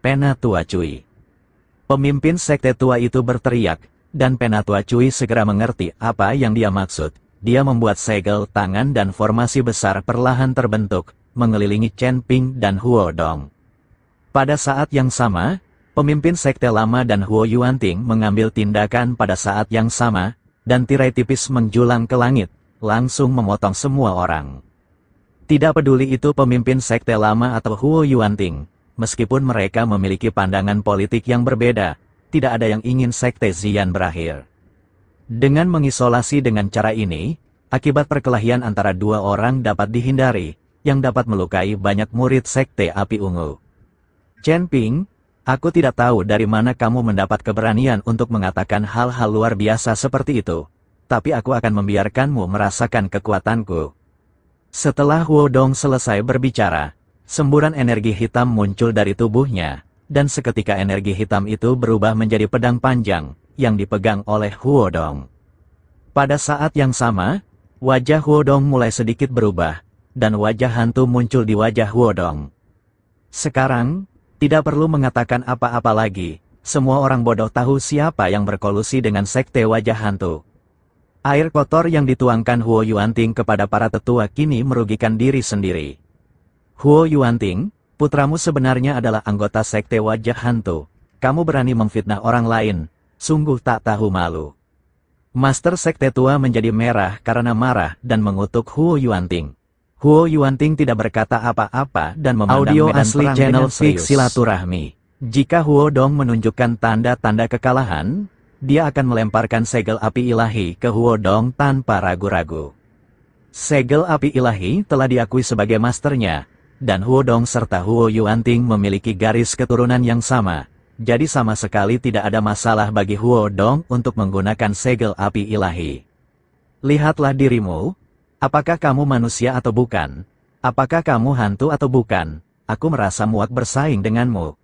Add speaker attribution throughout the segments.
Speaker 1: Penatua Cui. Pemimpin sekte tua itu berteriak, dan Penatua Cui segera mengerti apa yang dia maksud. Dia membuat segel tangan dan formasi besar perlahan terbentuk, mengelilingi Chen Ping dan Huo Dong. Pada saat yang sama, pemimpin sekte lama dan Huo Yuanting mengambil tindakan pada saat yang sama, dan tirai tipis menjulang ke langit, langsung memotong semua orang. Tidak peduli itu pemimpin sekte lama atau Huo Yuanting, meskipun mereka memiliki pandangan politik yang berbeda, tidak ada yang ingin sekte Xian berakhir. Dengan mengisolasi dengan cara ini, akibat perkelahian antara dua orang dapat dihindari, yang dapat melukai banyak murid sekte api ungu. Chen Ping, aku tidak tahu dari mana kamu mendapat keberanian untuk mengatakan hal-hal luar biasa seperti itu, tapi aku akan membiarkanmu merasakan kekuatanku. Setelah Huo Dong selesai berbicara, semburan energi hitam muncul dari tubuhnya, dan seketika energi hitam itu berubah menjadi pedang panjang, yang dipegang oleh Huo Dong. Pada saat yang sama, wajah Huo Dong mulai sedikit berubah, dan wajah hantu muncul di wajah Huo Dong. Sekarang, tidak perlu mengatakan apa-apa lagi, semua orang bodoh tahu siapa yang berkolusi dengan sekte wajah hantu. Air kotor yang dituangkan Huo Yuanting kepada para tetua kini merugikan diri sendiri. Huo Yuanting, putramu sebenarnya adalah anggota sekte wajah hantu. Kamu berani memfitnah orang lain, sungguh tak tahu malu. Master sekte tua menjadi merah karena marah dan mengutuk Huo Yuanting. Huo Yuanting tidak berkata apa-apa dan memandang
Speaker 2: Audio
Speaker 1: medan
Speaker 2: asli
Speaker 1: perang
Speaker 2: channel
Speaker 1: dengan serius.
Speaker 2: Fix Silaturahmi.
Speaker 1: Jika Huo Dong menunjukkan tanda-tanda kekalahan, dia akan melemparkan segel api ilahi ke Huo Dong tanpa ragu-ragu. Segel api ilahi telah diakui sebagai masternya, dan Huo Dong serta Huo Yuanting memiliki garis keturunan yang sama, jadi sama sekali tidak ada masalah bagi Huo Dong untuk menggunakan segel api ilahi. Lihatlah dirimu, apakah kamu manusia atau bukan? Apakah kamu hantu atau bukan? Aku merasa muak bersaing denganmu.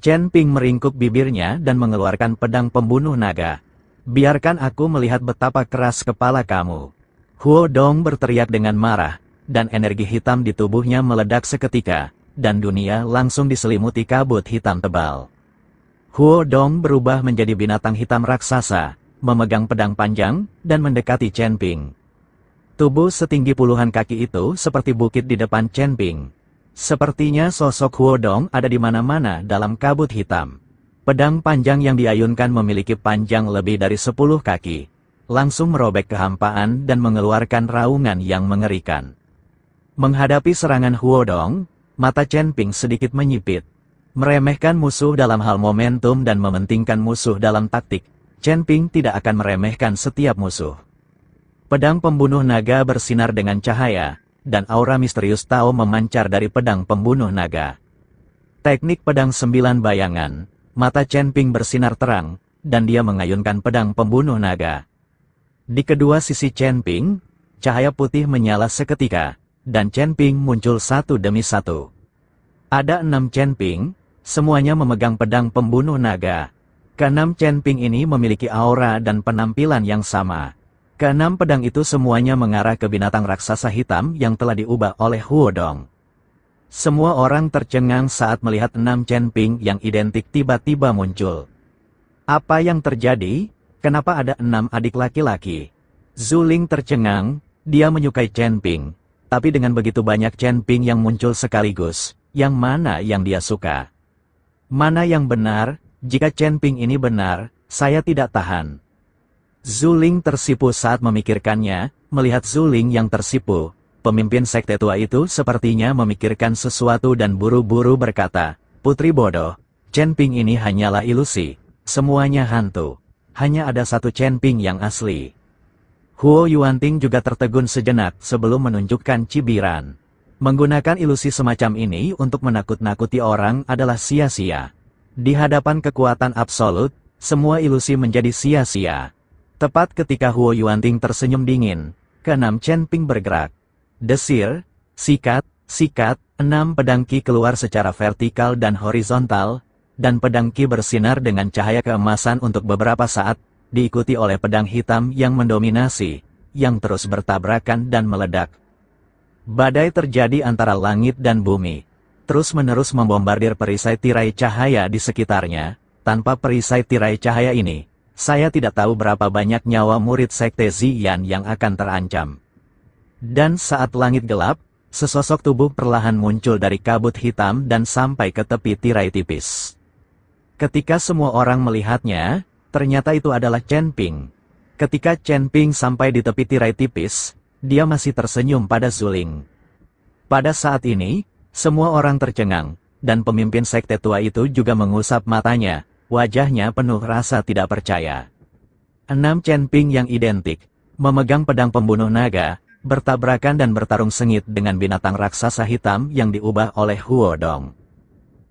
Speaker 1: Chen Ping meringkuk bibirnya dan mengeluarkan pedang pembunuh naga. Biarkan aku melihat betapa keras kepala kamu. Huo Dong berteriak dengan marah, dan energi hitam di tubuhnya meledak seketika, dan dunia langsung diselimuti kabut hitam tebal. Huo Dong berubah menjadi binatang hitam raksasa, memegang pedang panjang, dan mendekati Chen Ping. Tubuh setinggi puluhan kaki itu seperti bukit di depan Chen Ping. Sepertinya sosok Huo Dong ada di mana-mana dalam kabut hitam. Pedang panjang yang diayunkan memiliki panjang lebih dari 10 kaki. Langsung merobek kehampaan dan mengeluarkan raungan yang mengerikan. Menghadapi serangan Huo Dong, mata Chen Ping sedikit menyipit. Meremehkan musuh dalam hal momentum dan mementingkan musuh dalam taktik, Chen Ping tidak akan meremehkan setiap musuh. Pedang pembunuh naga bersinar dengan cahaya, dan aura misterius Tao memancar dari pedang pembunuh naga. Teknik pedang 9 bayangan, mata Chen Ping bersinar terang, dan dia mengayunkan pedang pembunuh naga. Di kedua sisi Chen Ping, cahaya putih menyala seketika, dan Chen Ping muncul satu demi satu. Ada 6 Chen Ping, semuanya memegang pedang pembunuh naga. Keenam Chen Ping ini memiliki aura dan penampilan yang sama. Keenam pedang itu semuanya mengarah ke binatang raksasa hitam yang telah diubah oleh Huo Dong. Semua orang tercengang saat melihat 6 Chen Ping yang identik tiba-tiba muncul. Apa yang terjadi? Kenapa ada 6 adik laki-laki? Zuling tercengang, dia menyukai Chen Ping. Tapi dengan begitu banyak Chen Ping yang muncul sekaligus, yang mana yang dia suka? Mana yang benar? Jika Chen Ping ini benar, saya tidak tahan. Zuling tersipu saat memikirkannya, melihat Zuling yang tersipu. Pemimpin sekte tua itu sepertinya memikirkan sesuatu dan buru-buru berkata, "Putri bodoh, Chen Ping ini hanyalah ilusi. Semuanya hantu. Hanya ada satu Chen Ping yang asli." Huo Yuanting juga tertegun sejenak sebelum menunjukkan cibiran. Menggunakan ilusi semacam ini untuk menakut-nakuti orang adalah sia-sia. Di hadapan kekuatan absolut, semua ilusi menjadi sia-sia. Tepat ketika Huo Yuanting tersenyum dingin, keenam Chen Ping bergerak. Desir, sikat, sikat, 6 pedang Qi keluar secara vertikal dan horizontal, dan pedang Qi bersinar dengan cahaya keemasan untuk beberapa saat, diikuti oleh pedang hitam yang mendominasi, yang terus bertabrakan dan meledak. Badai terjadi antara langit dan bumi. terus-menerus membombardir perisai tirai cahaya di sekitarnya. Tanpa perisai tirai cahaya ini, saya tidak tahu berapa banyak nyawa murid Sekte Ziyan yang akan terancam. Dan saat langit gelap, sesosok tubuh perlahan muncul dari kabut hitam dan sampai ke tepi tirai tipis. Ketika semua orang melihatnya, ternyata itu adalah Chen Ping. Ketika Chen Ping sampai di tepi tirai tipis, dia masih tersenyum pada Zuling. Pada saat ini, semua orang tercengang, dan pemimpin sekte tua itu juga mengusap matanya, wajahnya penuh rasa tidak percaya. 6 Chen Ping yang identik, memegang pedang pembunuh naga, bertabrakan dan bertarung sengit dengan binatang raksasa hitam yang diubah oleh Huo Dong.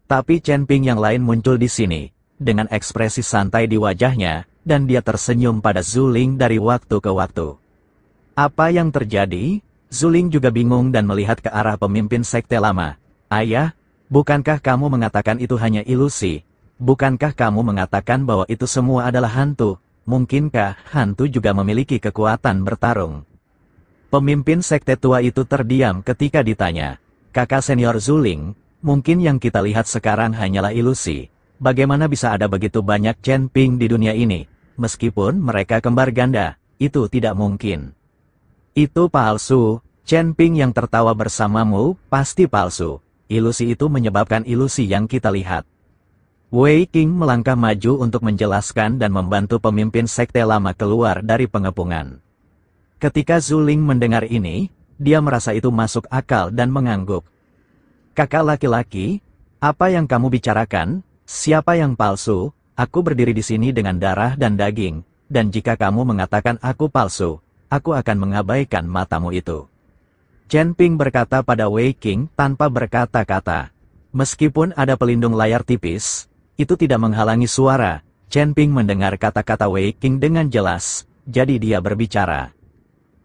Speaker 1: Tapi Chen Ping yang lain muncul di sini, dengan ekspresi santai di wajahnya, dan dia tersenyum pada Zuling dari waktu ke waktu. Apa yang terjadi? Zuling juga bingung dan melihat ke arah pemimpin sekte lama. Ayah, bukankah kamu mengatakan itu hanya ilusi? Bukankah kamu mengatakan bahwa itu semua adalah hantu? Mungkinkah hantu juga memiliki kekuatan bertarung? Pemimpin sekte tua itu terdiam ketika ditanya. Kakak senior Zuling, mungkin yang kita lihat sekarang hanyalah ilusi. Bagaimana bisa ada begitu banyak Chen Ping di dunia ini? Meskipun mereka kembar ganda, itu tidak mungkin. Itu palsu, Chen Ping yang tertawa bersamamu, pasti palsu. Ilusi itu menyebabkan ilusi yang kita lihat. Wei Qing melangkah maju untuk menjelaskan dan membantu pemimpin sekte lama keluar dari pengepungan. Ketika Zuling mendengar ini, dia merasa itu masuk akal dan mengangguk. Kakak laki-laki, apa yang kamu bicarakan? Siapa yang palsu? Aku berdiri di sini dengan darah dan daging, dan jika kamu mengatakan aku palsu, aku akan mengabaikan matamu itu. Chen Ping berkata pada Wei Qing tanpa berkata-kata. Meskipun ada pelindung layar tipis, itu tidak menghalangi suara. Chen Ping mendengar kata-kata Wei Qing dengan jelas, jadi dia berbicara.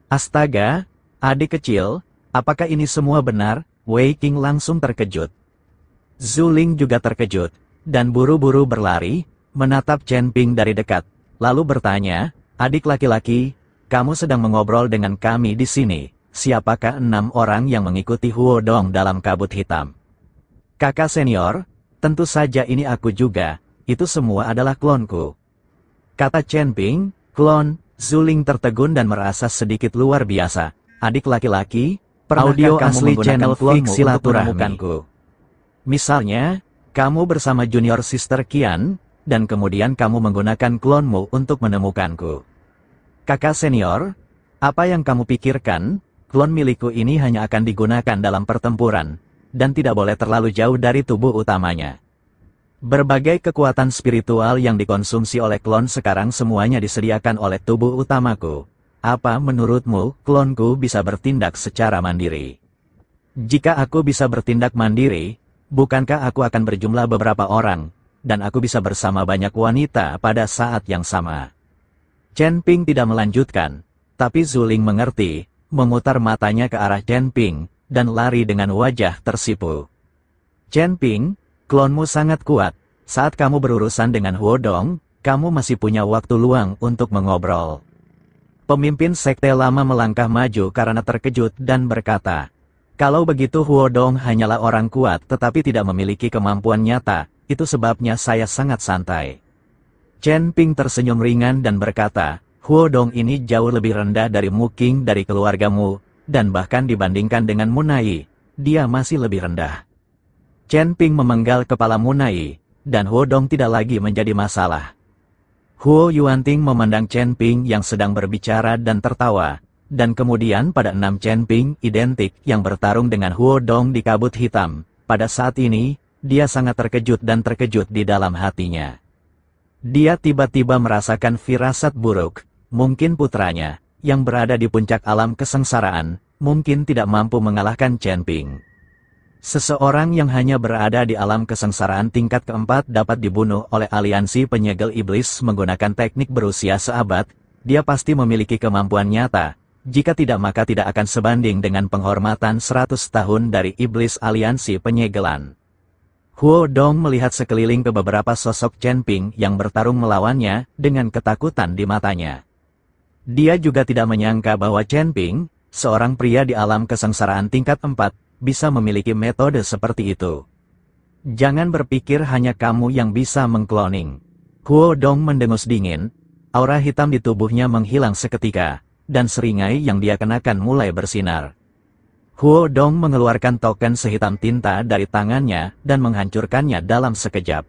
Speaker 1: Astaga, adik kecil, apakah ini semua benar? Wei Qing langsung terkejut. Zuling juga terkejut, dan buru-buru berlari, menatap Chen Ping dari dekat, lalu bertanya, adik laki-laki, kamu sedang mengobrol dengan kami di sini. Siapakah 6 orang yang mengikuti Huo Dong dalam kabut hitam? Kakak senior, tentu saja ini aku juga, itu semua adalah klonku. Kata Chen Ping, klon. Zuling tertegun dan merasa sedikit luar biasa. Adik laki-laki, audio asli channel fiksi silaturahmiku. Misalnya, kamu bersama junior sister Qian, dan kemudian kamu menggunakan klonmu untuk menemukanku. Kakak senior, apa yang kamu pikirkan? Klon milikku ini hanya akan digunakan dalam pertempuran, dan tidak boleh terlalu jauh dari tubuh utamanya. Berbagai kekuatan spiritual yang dikonsumsi oleh klon sekarang semuanya disediakan oleh tubuh utamaku. Apa menurutmu, klonku bisa bertindak secara mandiri? Jika aku bisa bertindak mandiri, bukankah aku akan berjumlah beberapa orang, dan aku bisa bersama banyak wanita pada saat yang sama? Chen Ping tidak melanjutkan, tapi Zuling mengerti, memutar matanya ke arah Chen Ping, dan lari dengan wajah tersipu. Chen Ping, klonmu sangat kuat. Saat kamu berurusan dengan Huo Dong, kamu masih punya waktu luang untuk mengobrol. Pemimpin sekte lama melangkah maju karena terkejut dan berkata, kalau begitu Huo Dong hanyalah orang kuat tetapi tidak memiliki kemampuan nyata, itu sebabnya saya sangat santai. Chen Ping tersenyum ringan dan berkata, Huo Dong ini jauh lebih rendah dari Mu Qing dari keluargamu, dan bahkan dibandingkan dengan Munai, dia masih lebih rendah. Chen Ping memenggal kepala Munai, dan Huo Dong tidak lagi menjadi masalah. Huo Yuanting memandang Chen Ping yang sedang berbicara dan tertawa, dan kemudian pada 6 Chen Ping identik yang bertarung dengan Huo Dong di kabut hitam. Pada saat ini, dia sangat terkejut dan terkejut di dalam hatinya. Dia tiba-tiba merasakan firasat buruk, mungkin putranya, yang berada di puncak alam kesengsaraan, mungkin tidak mampu mengalahkan Chen Ping. Seseorang yang hanya berada di alam kesengsaraan tingkat keempat dapat dibunuh oleh aliansi penyegel iblis menggunakan teknik berusia seabad, dia pasti memiliki kemampuan nyata, jika tidak maka tidak akan sebanding dengan penghormatan 100 tahun dari iblis aliansi penyegelan. Huo Dong melihat sekeliling ke beberapa sosok Chen Ping yang bertarung melawannya dengan ketakutan di matanya. Dia juga tidak menyangka bahwa Chen Ping, seorang pria di alam kesengsaraan tingkat 4, bisa memiliki metode seperti itu. Jangan berpikir hanya kamu yang bisa mengkloning. Huo Dong mendengus dingin, aura hitam di tubuhnya menghilang seketika, dan seringai yang dia kenakan mulai bersinar. Huo Dong mengeluarkan token sehitam tinta dari tangannya dan menghancurkannya dalam sekejap.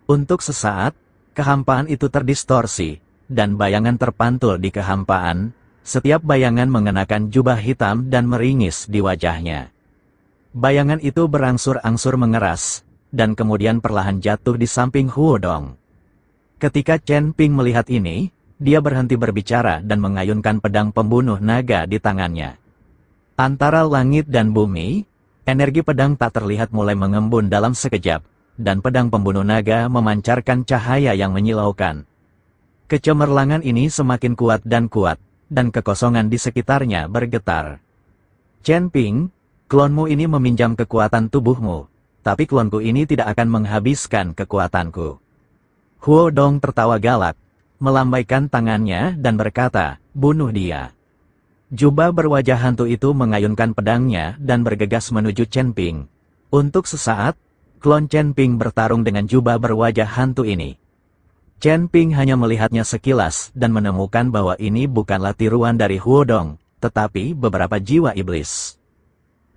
Speaker 1: Untuk sesaat, kehampaan itu terdistorsi, dan bayangan terpantul di kehampaan. Setiap bayangan mengenakan jubah hitam dan meringis di wajahnya. Bayangan itu berangsur-angsur mengeras, dan kemudian perlahan jatuh di samping Huo Dong. Ketika Chen Ping melihat ini, dia berhenti berbicara dan mengayunkan pedang pembunuh naga di tangannya. Antara langit dan bumi, energi pedang tak terlihat mulai mengembun dalam sekejap, dan pedang pembunuh naga memancarkan cahaya yang menyilaukan. Kecemerlangan ini semakin kuat, dan kekosongan di sekitarnya bergetar. Chen Ping, klonmu ini meminjam kekuatan tubuhmu, tapi klonku ini tidak akan menghabiskan kekuatanku. Huo Dong tertawa galak, melambaikan tangannya dan berkata, bunuh dia. Jubah berwajah hantu itu mengayunkan pedangnya dan bergegas menuju Chen Ping. Untuk sesaat, klon Chen Ping bertarung dengan jubah berwajah hantu ini. Chen Ping hanya melihatnya sekilas dan menemukan bahwa ini bukanlah tiruan dari Huo Dong, tetapi beberapa jiwa iblis.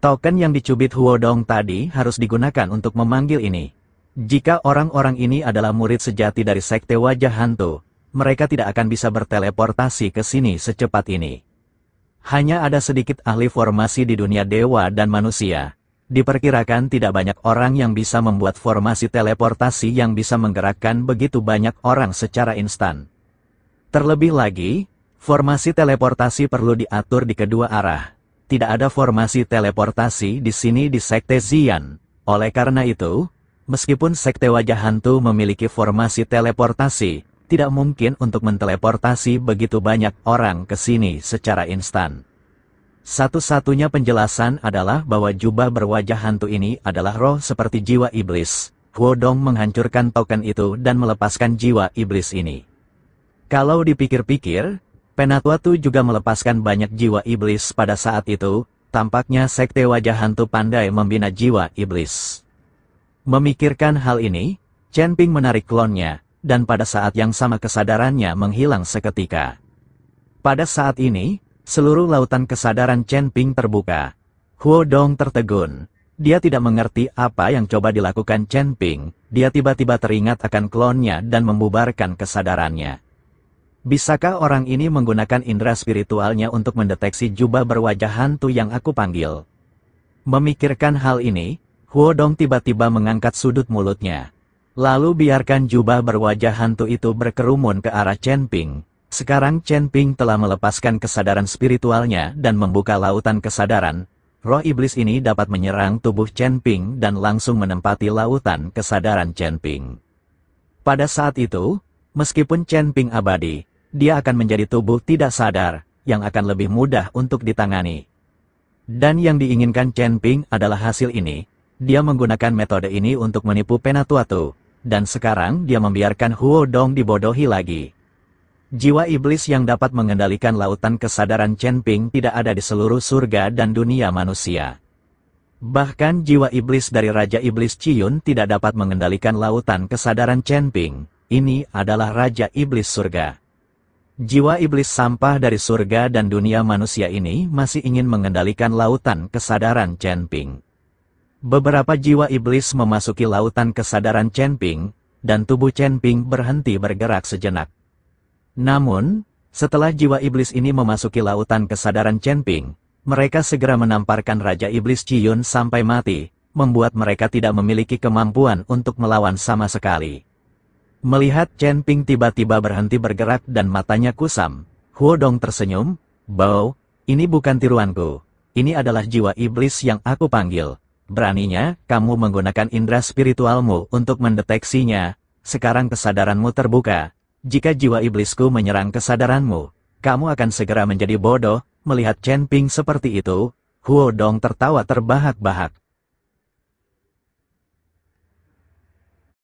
Speaker 1: Token yang dicubit Huo Dong tadi harus digunakan untuk memanggil ini. Jika orang-orang ini adalah murid sejati dari sekte wajah hantu, mereka tidak akan bisa berteleportasi ke sini secepat ini. Hanya ada sedikit ahli formasi di dunia dewa dan manusia. Diperkirakan tidak banyak orang yang bisa membuat formasi teleportasi yang bisa menggerakkan begitu banyak orang secara instan. Terlebih lagi, formasi teleportasi perlu diatur di kedua arah. Tidak ada formasi teleportasi di sini di sekte Xian. Oleh karena itu, meskipun sekte wajah hantu memiliki formasi teleportasi, tidak mungkin untuk menteleportasi begitu banyak orang ke sini secara instan. Satu-satunya penjelasan adalah bahwa jubah berwajah hantu ini adalah roh seperti jiwa iblis. Huo Dong menghancurkan token itu dan melepaskan jiwa iblis ini. Kalau dipikir-pikir, Penatua Tu juga melepaskan banyak jiwa iblis pada saat itu. Tampaknya sekte wajah hantu pandai membina jiwa iblis. Memikirkan hal ini, Chen Ping menarik klonnya, dan pada saat yang sama kesadarannya menghilang seketika. Pada saat ini, seluruh lautan kesadaran Chen Ping terbuka. Huo Dong tertegun. Dia tidak mengerti apa yang coba dilakukan Chen Ping. Dia tiba-tiba teringat akan klonnya dan membubarkan kesadarannya. Bisakah orang ini menggunakan indera spiritualnya untuk mendeteksi jubah berwajah hantu yang aku panggil? Memikirkan hal ini, Huo Dong tiba-tiba mengangkat sudut mulutnya. Lalu biarkan jubah berwajah hantu itu berkerumun ke arah Chen Ping. Sekarang Chen Ping telah melepaskan kesadaran spiritualnya dan membuka lautan kesadaran. Roh iblis ini dapat menyerang tubuh Chen Ping dan langsung menempati lautan kesadaran Chen Ping. Pada saat itu, meskipun Chen Ping abadi, dia akan menjadi tubuh tidak sadar, yang akan lebih mudah untuk ditangani. Dan yang diinginkan Chen Ping adalah hasil ini. Dia menggunakan metode ini untuk menipu Penatua Tu, dan sekarang dia membiarkan Huo Dong dibodohi lagi. Jiwa iblis yang dapat mengendalikan lautan kesadaran Chen Ping tidak ada di seluruh surga dan dunia manusia. Bahkan jiwa iblis dari Raja Iblis Ciyun tidak dapat mengendalikan lautan kesadaran Chen Ping. Ini adalah Raja Iblis Surga. Jiwa iblis sampah dari surga dan dunia manusia ini masih ingin mengendalikan lautan kesadaran Chen Ping. Beberapa jiwa iblis memasuki lautan kesadaran Chen Ping, dan tubuh Chen Ping berhenti bergerak sejenak. Namun, setelah jiwa iblis ini memasuki lautan kesadaran Chen Ping, mereka segera menamparkan Raja Iblis Ciyun sampai mati, membuat mereka tidak memiliki kemampuan untuk melawan sama sekali. Melihat Chen Ping tiba-tiba berhenti bergerak dan matanya kusam, Huo Dong tersenyum, "Bao, ini bukan tiruanku. Ini adalah jiwa iblis yang aku panggil. Beraninya, kamu menggunakan indera spiritualmu untuk mendeteksinya. Sekarang kesadaranmu terbuka. Jika jiwa iblisku menyerang kesadaranmu, kamu akan segera menjadi bodoh." Melihat Chen Ping seperti itu, Huo Dong tertawa terbahak-bahak.